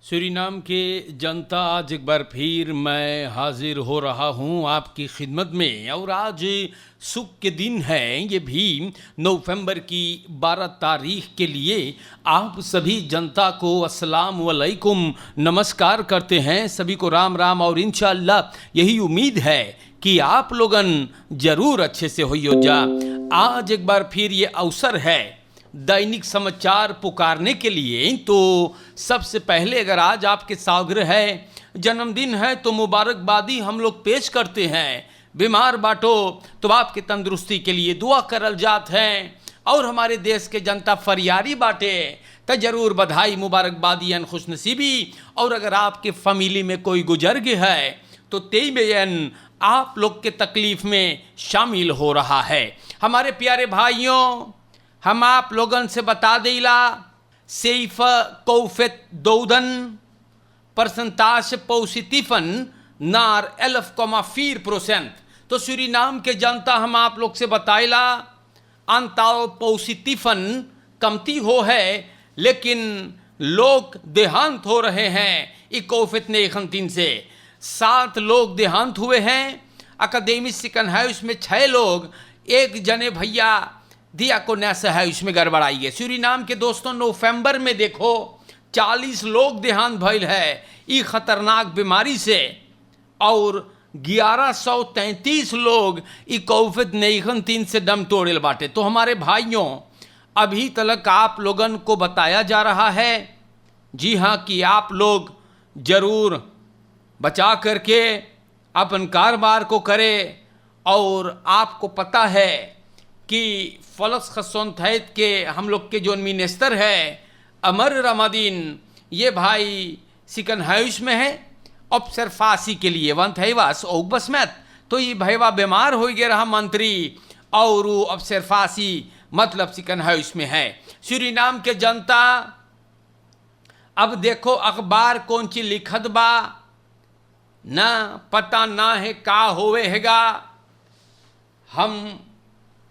Suriname के जनता, आज एक बार फिर मैं हाजिर हो रहा हूं आपकी खिदमत में। और आज सुख के दिन है, ये भी नवंबर की 12 तारीख के लिए आप सभी जनता को अस्सलाम वालेकुम नमस्कार करते हैं। सभी को राम राम। और इंशाअल्लाह यही उम्मीद है कि आप लोगन जरूर अच्छे से होइयो जा। आज एक बार फिर ये अवसर है दैनिक समाचार पुकारने के लिए। तो सबसे पहले, अगर आज आपके सालगिरह है, जन्मदिन है, तो मुबारकबादी हम लोग पेश करते हैं। बीमार बाटो तो आपकी तंदुरुस्ती के लिए दुआ करल जात हैं। और हमारे देश के जनता फरियारी बाटे तो जरूर बधाई, मुबारकबादी अन खुशनसीबी। और अगर आपके फैमिली में कोई गुजर गया है तो तेई बेन आप लोग के तकलीफ में शामिल हो रहा है। हमारे प्यारे भाइयों, हम आप लोगन से बता देला सेफ कौफेत दौदन परसेंटाज पॉजिटिवन नार 11,4%। तो सूरीनाम के जनता, हम आप लोग से बताइला अंताल पॉजिटिवन कमती हो है, लेकिन लोग देहांत हो रहे हैं। इकोफित ने 3 से 7 लोग देहांत हुए हैं। अकादमी सिकन है उसमें 6 लोग, एक जने भैया दिया को नैसा है उसमें गड़बड़ाई है। सूरीनाम के दोस्तों, नवंबर में देखो 40 लोग देहांत भइल है ई खतरनाक बीमारी से। और 1133 लोग ई कोविड 19 से दम तोड़ेल बाटे। तो हमारे भाइयों, अभी तक आप लोगन को बताया जा रहा है, जी हाँ, कि आप लोग जरूर बचा करके अपन कारोबार को करें। और आपको पता है कि फलस खसोंथैत के हम लोग के जो मिनिस्टर है अमर रमादीन, ये भाई सिकन हाउस में है ऑब्सर्फासी के लिए वंत है वास बस में। तो ये भैया बीमार हो गया रहा मंत्री, और ऑब्सर्फासी मतलब सिकन हाउस में है। सूरीनाम के जनता, अब देखो अखबार कौन ची लिखत बा ना पता ना है का होवे हैगा। हम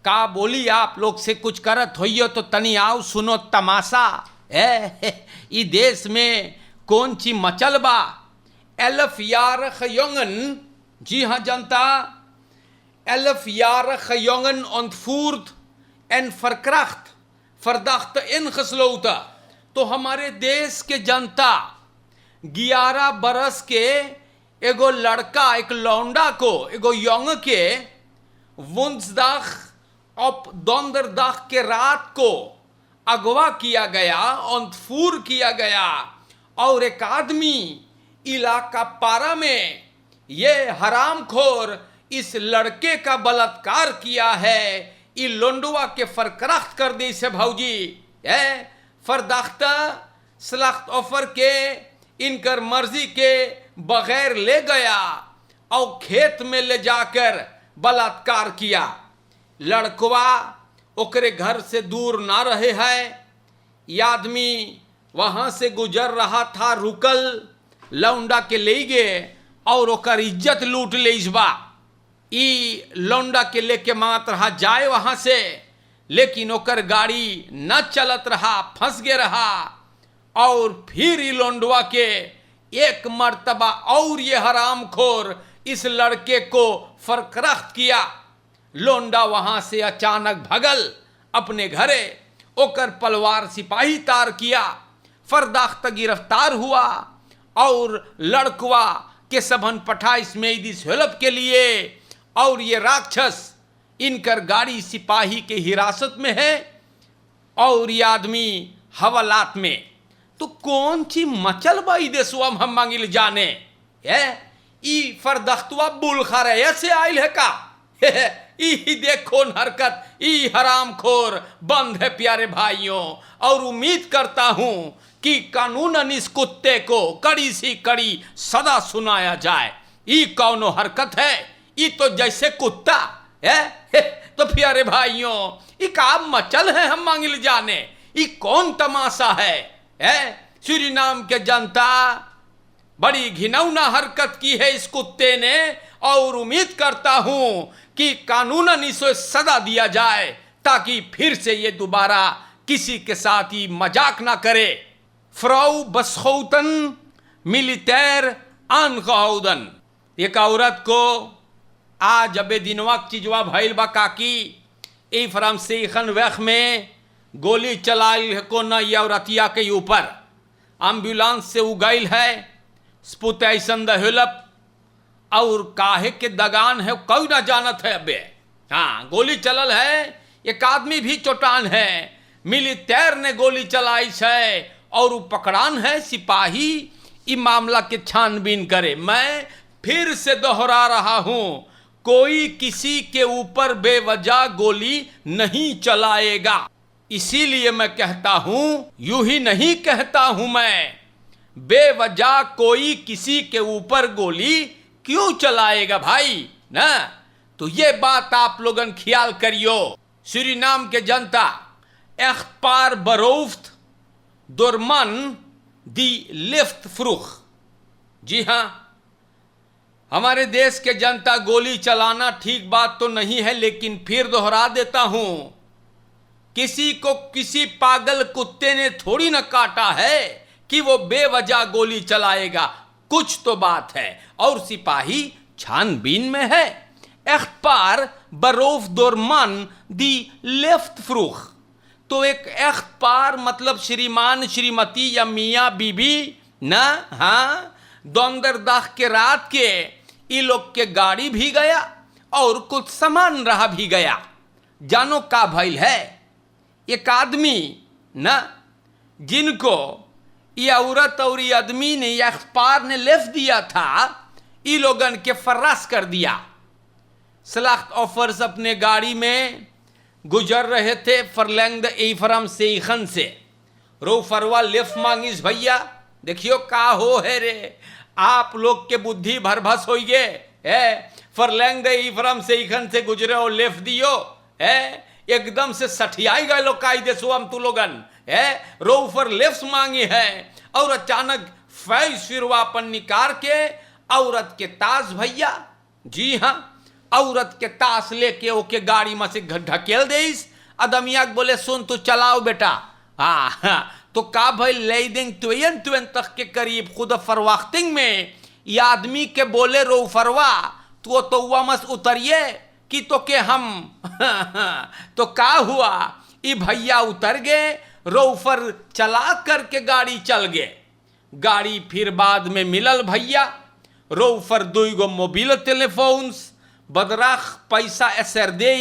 का बोली आप लोग से कुछ करत होइयो तो तनी आओ सुनो तमाशा। ई देश में कौन ची मचल बा। एल्फ यार खयोंगन, जी हाँ जनता, एल्फ यार खयोंगन ontvoerd en verkracht verdachte ingesloten। तो हमारे देश के जनता 11 बरस के एगो लड़का, एक लौंडा को, एगो यंग के वुंसदाख अब दोंदरदाख के रात को अगवा किया गया, ontvoer किया गया। और एक आदमी इलाका पारा में ये हरामखोर इस लड़के का बलात्कार किया है। इ लोंडुआ के फरक्राफ्त कर दी से भौजी फरदाख्ता सलाख्त ऑफर के इनकर मर्जी के बगैर ले गया और खेत में ले जाकर बलात्कार किया। लड़कवा ओकरे घर से दूर ना रहे है। ये आदमी वहां से गुजर रहा था, रुकल, लौंडा के ले गए और ओकर इज्जत लूट ले। इसबा ई लौंडा के लेके मात रहा जाए वहां से, लेकिन ओकर गाड़ी न चलत रहा, फंस गए रहा। और फिर ई लौंडवा के एक मर्तबा और ये हरामखोर इस लड़के को फरक्राफ्त किया। लोंडा वहां से अचानक भगल अपने घरे, ओकर पलवार सिपाही तार किया, फरदाख्त गिरफ्तार हुआ और लड़कवा के सबन पठा इसमें दिस हेल्प के लिए। और ये राक्षस इनकर गाड़ी सिपाही के हिरासत में है और ये आदमी हवालात में। तो कौन सी मचल बाई देशवा हम मांगिल जाने ई फरदख्तवा बुलखा से आयल है का। ई देखो हरकत, ई हरामखोर बंद है प्यारे भाइयों। और उम्मीद करता हूं कि कानूनन इस कुत्ते को कड़ी सी कड़ी सदा सुनाया जाए। ई कौनो हरकत है, ई तो जैसे कुत्ता है। तो प्यारे भाइयों, ई का मचल है हम मांगिल जाने, ई कौन तमाशा है। सूरीनाम के जनता, बड़ी घिनौना हरकत की है इस कुत्ते ने। और उम्मीद करता हूं कि कानूनन इसे सजा दिया जाए ताकि फिर से ये दोबारा किसी के साथ ही मजाक ना करे। फ्राउ बसखौतन मिलिटर अनकहौदन। एक औरत को आज अबे दिनवा चीजवा भइल बा काकी ई फ्रांसीखन वेख में गोली चलाई है को न ये औरतिया के ऊपर एम्बुलेंस से उगैल है स्पुत ऐसन दहलप और काहे के दगान है कोई ना जानत है अबे। हाँ गोली चलल है, एक आदमी भी चोटान है, मिलिटेर ने गोली चलाई है और वो पकड़ान है सिपाही ई मामला के छानबीन करे। मैं फिर से दोहरा रहा हूं, कोई किसी के ऊपर बेवजह गोली नहीं चलाएगा। इसीलिए मैं कहता हूं, यूं ही नहीं कहता हूं मैं, बेवजह कोई किसी के ऊपर गोली क्यों चलाएगा भाई ना। तो ये बात आप लोगन ख्याल करियो। सूरीनाम के जनता एख्तपार बरोफ्त दुरमन दी लिफ्ट फ्रुख। जी हां, हमारे देश के जनता गोली चलाना ठीक बात तो नहीं है, लेकिन फिर दोहरा देता हूं, किसी को किसी पागल कुत्ते ने थोड़ी ना काटा है कि वो बेवजह गोली चलाएगा। कुछ तो बात है और सिपाही छानबीन में है। एख्तपार बरोफ दुरमन दी लेफ्ट फ्रूख। तो एक एख्तपार मतलब श्रीमान श्रीमती या मियाँ बीबी ना। हाँ दोंदरदाह के रात के ये लोग के गाड़ी भी गया और कुछ सामान रहा भी गया। जानो का भइल है, एक आदमी ना जिनको ये औरत और ये आदमी ने या अखबार ने लिफ्ट दिया था, ये लोगन के फर्रास कर दिया। सलाख्त ऑफर्स अपने गाड़ी में गुजर रहे थे फरलैंग एफरम सेखन से। रो फरवा लिफ्ट मांगिस भैया, देखियो का हो है रे, आप लोग के बुद्धि भरभस हो गए। फरलैंग एफरम सेखन से गुजरे और लिफ्ट दियो है, एकदम से सठियाई गए लोग कायदे सुम तू लोगन है। रोफर लिफ्ट मांगी है और अचानक फैज फिरवापन निकाल के औरत के ताश भैया। जी हाँ, औरत के ताश लेके ओके गाड़ी में से ढकेल देस। अदमिया बोले सुन तू चलाओ बेटा। हाँ तो का भाई ले देंगे ट्वेन तक के करीब खुद फरवाख्तिंग में ये आदमी के बोले रो फरवा तो तौवा मस उतरिए कि तो के हम तो का हुआ, ये भैया उतर गए, रोफर चला करके गाड़ी चल गए। गाड़ी फिर बाद में मिलल भैया, रोफर 2 मोबाइल टेलीफोन्स बदराख पैसा एसर दे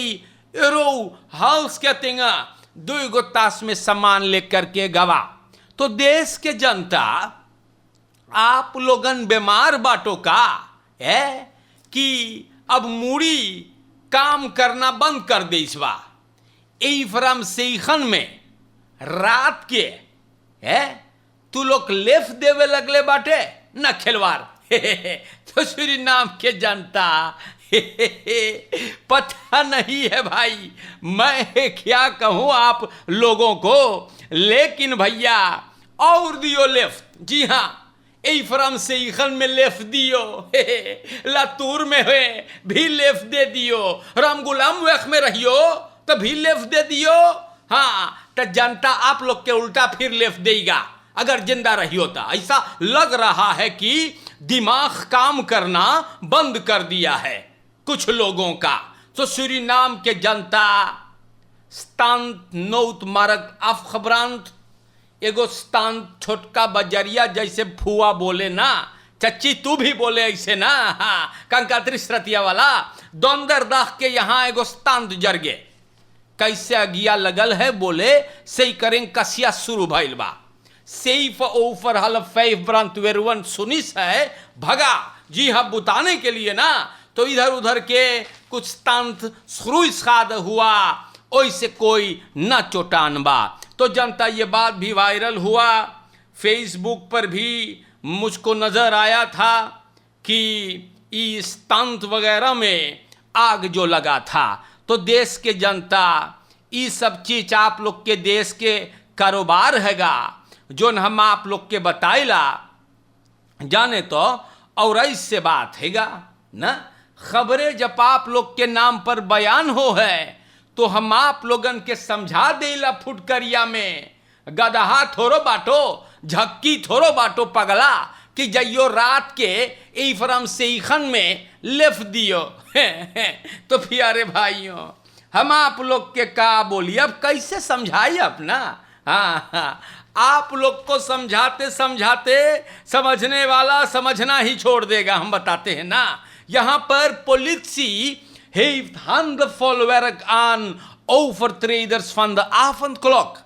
रो हाउस के तिंगा 2 तास में सामान लेकर के गवा। तो देश के जनता आप लोगन बीमार बाटो का है कि अब मूड़ी काम करना बंद कर दे। इस बा एफरम सेखन में रात के है तू लोग लेफ्ट देवे लगले बाटे न खिलवार। तो सूरीनाम के जनता पता नहीं है भाई मैं क्या कहूं आप लोगों को, लेकिन भैया और दियो लेफ्ट। जी हाँ, एफरम सेखन में लेफ्ट दियो, लातूर में है भी लेफ्ट दे दियो, राम गुलाम वेख में रहियो तो भी लेफ्ट दे दियो। हाँ तो जनता आप लोग के उल्टा फिर लेफ्ट देगा अगर जिंदा रहियो तो। ऐसा लग रहा है कि दिमाग काम करना बंद कर दिया है कुछ लोगों का। तो सूरीनाम के जनता स्तांत नौत मारक अफखबरांत एगो स्तांत छोटका बजरिया जैसे फुआ बोले ना, चच्ची तू भी बोले ऐसे ना। हाँ कंकात्री श्रतिया वाला दोंदरदाह के यहाँ एगो स्तांत जरगे कैसे अगिया लगल है बोले सही करें कसिया शुरू भइल बा। सेफ ओफर हल फैफ ब्रांत वेरुवन सुनिस है भगा। जी हाँ बुताने के लिए ना, तो इधर उधर के कुछ तंत्र शुरू खाद हुआ, ओइसे कोई न चोटान बा। तो जनता ये बात भी वायरल हुआ, फेसबुक पर भी मुझको नजर आया था कि इस तंत्र वगैरह में आग जो लगा था। तो देश के जनता ये सब चीज आप लोग के देश के कारोबार हैगा जो हम आप लोग के बताइला जाने तो और ऐसे बात हैगा ना। खबरें जब आप लोग के नाम पर बयान हो है तो हम आप लोगन के समझा देला फुटकरिया में, गदहा थोरो बाटो झक्की थोड़ो बाटो पगला कि जइयो रात के ई फरम सेखन में लेफ दियो। तो प्यारे भाइयों, हम आप लोग के का बोलिए, अब कैसे समझाइए अपना। हाँ, आप लोग को समझाते समझाते समझने वाला समझना ही छोड़ देगा। हम बताते हैं ना, यहाँ पर politie heeft handenvolwerk aan overtreders van de avondklok।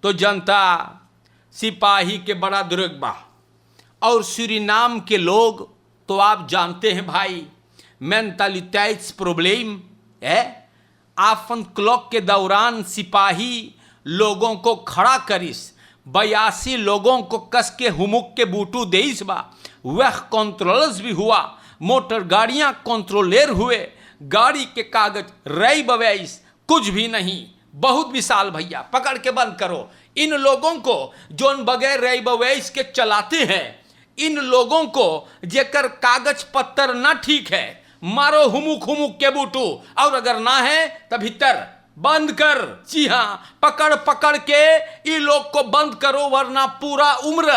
तो जनता सिपाही के बड़ा दुर्गबा और सूरीनाम के लोग तो आप जानते हैं भाई, मेंटालिटीज है। avondklok के दौरान सिपाही लोगों को खड़ा करिस, 82 लोगों को कस के हुमुक के बूटू देइस बा। वह कंट्रोलर्स भी हुआ, मोटर गाड़ियां कंट्रोलर हुए, गाड़ी के कागज रई बवैस कुछ भी नहीं। बहुत विशाल भैया, पकड़ के बंद करो इन लोगों को जो बगैर रई बवैस के चलाते हैं। इन लोगों को जेकर कागज पत्तर ना ठीक है, मारो हुमुक हुमुक के बूटू, और अगर ना है तो भीतर बंद कर। जी हाँ, पकड़ पकड़ के ये लोग को बंद करो, वरना पूरा उम्र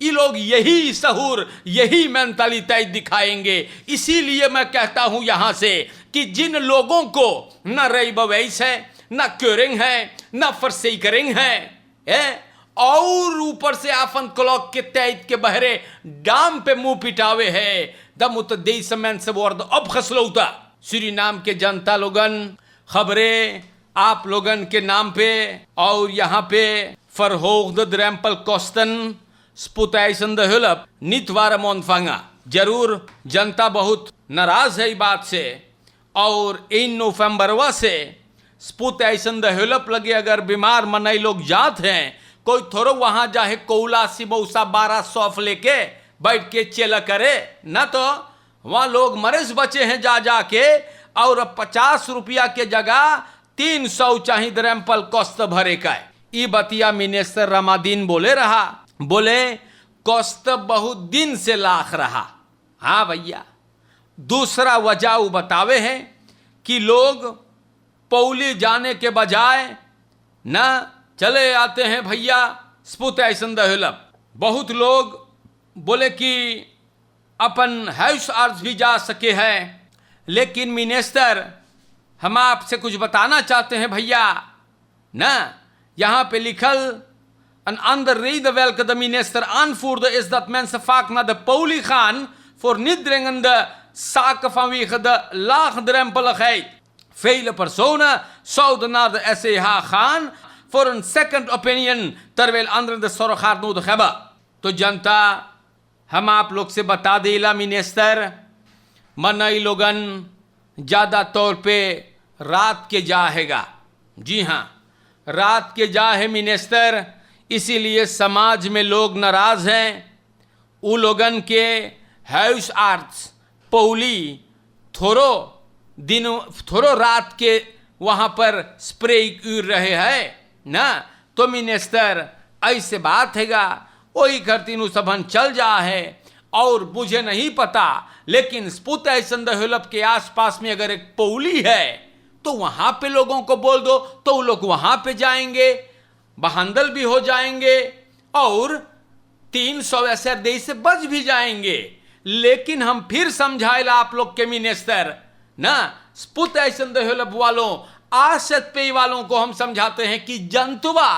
ये लोग यही सहूर, यही मेंटालिटी दिखाएंगे। इसीलिए मैं कहता हूं यहां से कि जिन लोगों को न रई बवैस है, न क्योरिंग है, न फरसेकरिंग है, और ऊपर से avondklok के तैत के बहरे डाम पे मुंह पिटावे है, दम तो देश में से वर्द अब खसलौता। सूरीनाम के जनता लोगन, खबरें आप लोगन के नाम पे और यहाँ पे फरहोगद ड्रैम्पल कोस्टन स्पुतैसन द हुलप नितवार मोनफांगा। जरूर जनता बहुत नाराज है इस बात से, और इन नवंबरवा से स्पुतैसन द हुलप लगे अगर बीमार मनई लोग जात हैं, कोई थोड़ो वहां जाए कोला सिबौसा 12 सौफ लेके बैठ के चेला करे ना, तो वहां लोग मरेस बचे हैं जा जाके, और 50 रुपया के जगह 300 चाहिए ड्रैम्पल कोस्त भरे का। ई बतिया मिनिस्टर रमादीन बोले रहा, बोले कोस्त बहुत दिन से लाख रहा। हाँ भैया, दूसरा वजह वो बतावे हैं कि लोग पौली जाने के बजाय ना चले आते हैं भैया स्पुतैसन द हुलप। बहुत लोग बोले कि अपन हाउस अर्ज भी जा सके हैं, लेकिन मिनिस्टर हम आपसे कुछ बताना चाहते हैं भैया ना। यहाँ पे लिखल een ander reden welke de minister aanvoerde is dat mensen vaak naar de poli gaan voor niet dringende zaken vanwege de laagdrempeligheid. Vele personen zouden naar de SCH gaan voor een second opinion terwijl anderen de zorg hard nodig hebben. तो जनता हम आप लोग से बता देला minister, मनई लोगन ज़्यादा तौर पे रात के जाएगा। जी हाँ, रात के जा है मिनिस्टर, इसीलिए समाज में लोग नाराज हैं। उ लोगन के हाउस आर्ट्स पौली थोड़ो रात के वहाँ पर स्प्रे उड़ रहे हैं ना, तो मिनिस्टर ऐसे बात हैगा वही करती नु सबन चल जा है। और मुझे नहीं पता, लेकिन स्पुतैसन द हुलप के आसपास में अगर एक पौली है तो वहाँ पे लोगों को बोल दो, तो वो लोग वहाँ पे जाएंगे, बहांदल भी हो जाएंगे और 300 ऐसे देश से बच भी जाएंगे। लेकिन हम फिर समझाएला आप लोग के मिनिस्टर ना, स्पुतैसन द हुलप वालों, आसत पे वालों को हम समझाते हैं कि जंतुआ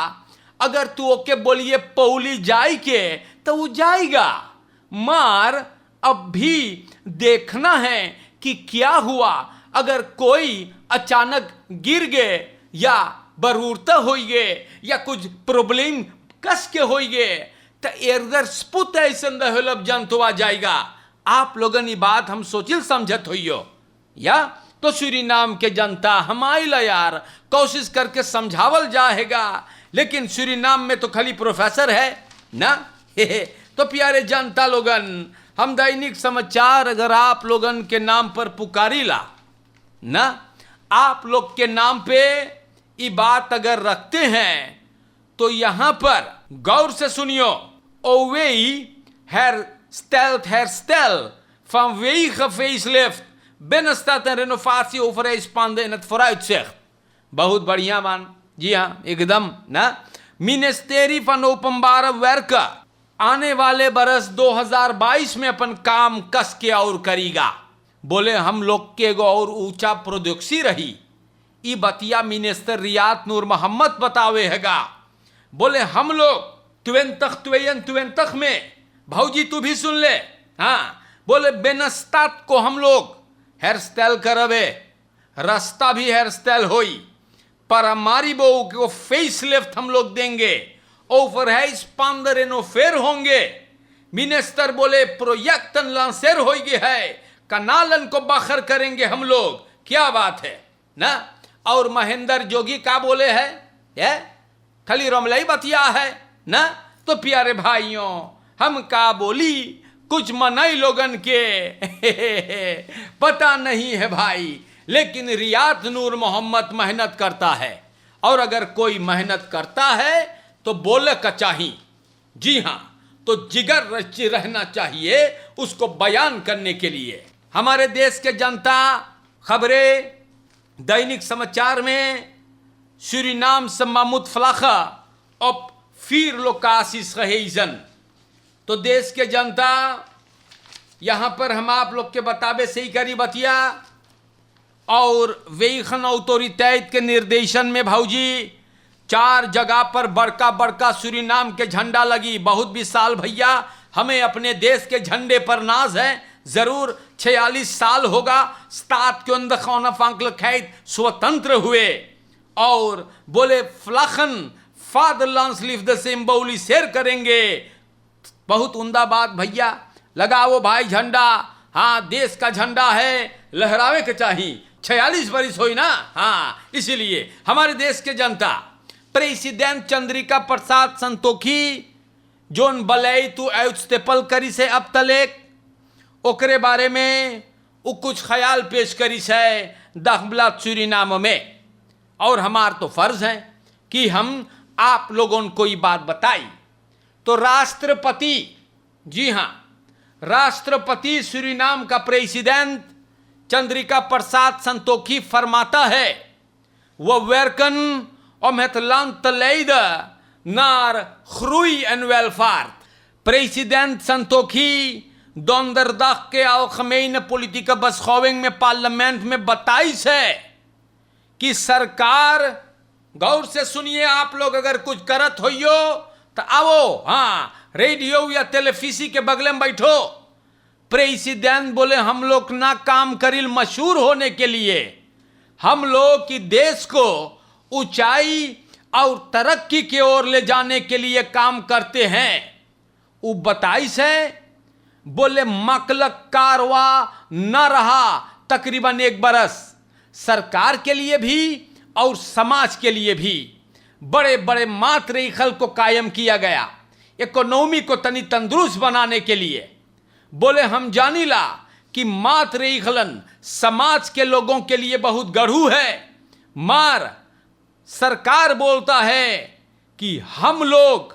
अगर तू ओके बोलिए पौली जाई के तो वो जाएगा, मार अब भी देखना है कि क्या हुआ। अगर कोई अचानक गिर गए या बरूरता हो गए या कुछ प्रॉब्लम कस के हो गए तो इधर स्पुतैसन द हुलप जंतुआ जाएगा। आप लोगन ये बात हम सोचिल समझत होइयो या तो सूरीनाम के जनता हमाइला यार कोशिश करके समझावल जाएगा, लेकिन सूरीनाम में तो खाली प्रोफेसर है ना। तो प्यारे जनता लोगन, हम दैनिक समाचार अगर आप लोगन के नाम पर पुकारीला ना, आप लोग के नाम पे ये बात अगर रखते हैं तो यहां पर गौर से सुनियो। ओवेई herstel vanwege facelift binnenstad en renovatie overheidspanden in het vooruitzicht। बहुत बढ़िया मान, जी हाँ एकदम ना। Ministerie van Openbare Werken आने वाले बरस 2022 में अपन काम कस के और करीगा। बोले हम लोग के एगो और ऊंचा प्रोद्योक्सी रही, ई बतिया मिनिस्टर रियात नूर मोहम्मद बतावे हैगा। बोले हम लोग तुवेंतख में, भाऊजी तू भी सुन ले, हाँ, बोले बेनस्तात को हम लोग हेयर स्टाइल करवे, रास्ता भी हेयर स्टाइल होई, पर हमारी बहू को फेस लिफ्ट हम लोग देंगे, ओवर है स्पांदर एनो फेर होंगे। मिनिस्टर बोले प्रोजेक्टन लांसेर हो गए है, कनालन को बखर करेंगे हम लोग। क्या बात है ना। और महेंद्र जोगी का बोले है, ये खाली रमलाई बतिया है ना। तो प्यारे भाइयों, हम का बोली कुछ मनाई लोगन के पता नहीं है भाई, लेकिन रियात नूर मोहम्मद मेहनत करता है, और अगर कोई मेहनत करता है तो बोले का चाहिए। जी हाँ, तो जिगर रहना चाहिए उसको बयान करने के लिए। हमारे देश के जनता खबरें दैनिक समाचार में सूरीनाम से महमूद फलाखा और फिर लोग का आशीष रहे। तो देश के जनता यहाँ पर हम आप लोग के बताबे से ही करी बतिया, और वेखन ऑटोरिटेट के निर्देशन में भाऊजी 4 जगह पर बड़का बड़का सूरीनाम के झंडा लगी। बहुत विशाल भैया, हमें अपने देश के झंडे पर नाज है। जरूर 46 साल होगा स्टार्ट के अंदर खाना फांकल खैद स्वतंत्र हुए, और बोले फ्लाखन फादरलैंड लिव द सिंबोली शेयर करेंगे। बहुत उम्दा बात भैया, लगाओ भाई झंडा, हाँ देश का झंडा है, लहरावे के चाहिए। 46 बरिस हुई ना, हाँ, इसीलिए हमारे देश के जनता प्रेसिडेंट चंद्रिका प्रसाद संतोखी जोन बलई तू एस्टेपल करी से अब तलेक, ओकरे बारे में वो कुछ ख्याल पेश करी है दखबला सूरीनाम में। और हमार तो फर्ज है कि हम आप लोगों को ये बात बताई। तो राष्ट्रपति, जी हाँ, राष्ट्रपति सूरीनाम का प्रेसिडेंट चंद्रिका प्रसाद संतोखी फरमाता है, वह werken om het land te leiden naar groei en welvaart. President Santokhi donderdag के algemene politieke beschouwing में पार्लियामेंट में बताई है कि सरकार, गौर से सुनिए आप लोग, अगर कुछ करत होइयो तो आओ, हाँ, रेडियो या टेलीविजन के बगल में बैठो। प्रेसिडेंट बोले हम लोग ना काम करिल मशहूर होने के लिए, हम लोग की देश को ऊंचाई और तरक्की की ओर ले जाने के लिए काम करते हैं। वो बताई से बोले मकलक कारवा न रहा तकरीबन 1 बरस, सरकार के लिए भी और समाज के लिए भी बड़े बड़े मातृखल को कायम किया गया, इकोनॉमी को तनी तंदुरुस्त बनाने के लिए। बोले हम जानीला कि मातृखलन समाज के लोगों के लिए बहुत गढ़ू है, मार सरकार बोलता है कि हम लोग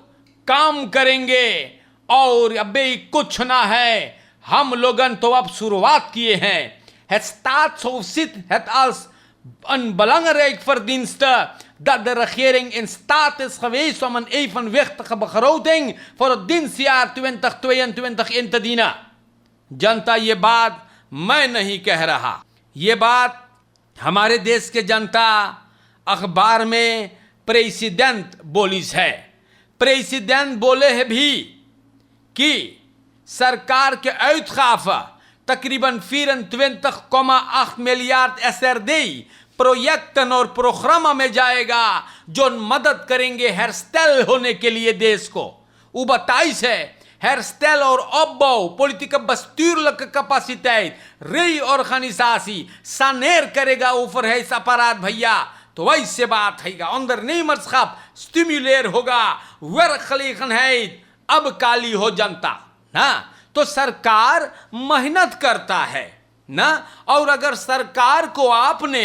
काम करेंगे और अबे कुछ ना है, हम लोगन तो अब शुरुआत किए हैं। Het staat zo zit het als een belangrijk verdienste dat de regering in staat is geweest om een evenwichtige begroting voor het dienstjaar 2022 in te dienen। जनता, ये बात मैं नहीं कह रहा, ये बात हमारे देश के जनता अखबार में प्रेसिडेंट बोलीस है। प्रेसिडेंट बोले हैं भी कि सरकार के uitgaven तकरीबन 24,8 मिलियard SRD प्रोजेक्टन और प्रोग्राम में जाएगा जो मदद करेंगे हेयरस्टाइल होने के लिए देश को। वो बताइस है herstel और opbouw, politieke bestuurlijke capaciteit, reorganisatie, saneer करेगा overheidsapparaat भैया। तो वैसे बात है, ondernemerschap stimuleer होगा, werkgelegenheid अब काली हो जनता ना। तो सरकार मेहनत करता है ना, और अगर सरकार को आपने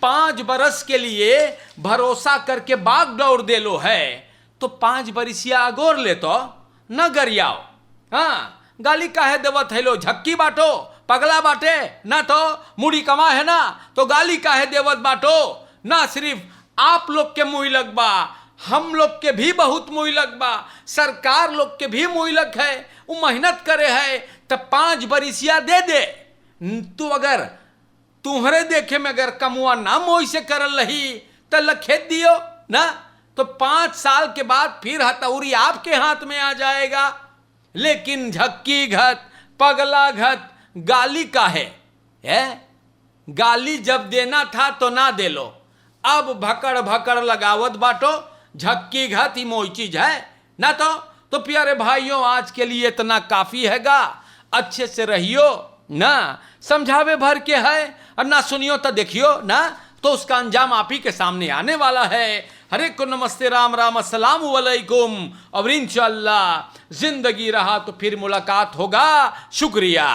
5 बरस के लिए भरोसा करके बाग दौड़ दे लो है, तो 5 बरिसिया अगोर ले तो न गरियाओ। हाँ, गाली काहे देवत है लो, झक्की बाटो, पगला बाटे ना, तो मुड़ी कमा है ना, तो गाली काहे देवत बाटो ना। सिर्फ आप लोग के मुँह लगबा, हम लोग के भी बहुत मुइलक बा, सरकार लोग के भी मुइलक है, वो मेहनत करे है, तब 5 बरिसिया दे दे। तू अगर तुम्हारे देखे में अगर कमुआ ना मोई से करल रही तो लखेत दियो ना, तो 5 साल के बाद फिर हथौड़ी आपके हाथ में आ जाएगा। लेकिन झक्की घत पगला घत गाली का है? गाली जब देना था तो ना दे लो, अब भकड़ भकड़ लगावत बाटो। झक्की घत ही मोई चीज है ना। तो प्यारे भाइयों, आज के लिए इतना काफी हैगा। अच्छे से रहियो ना, समझावे भर के है, और ना सुनियो तो देखियो ना, तो उसका अंजाम आप ही के सामने आने वाला है। हरे को नमस्ते, राम राम, अस्सलाम वालेकुम। और इंशाअल्लाह जिंदगी रहा तो फिर मुलाकात होगा। शुक्रिया।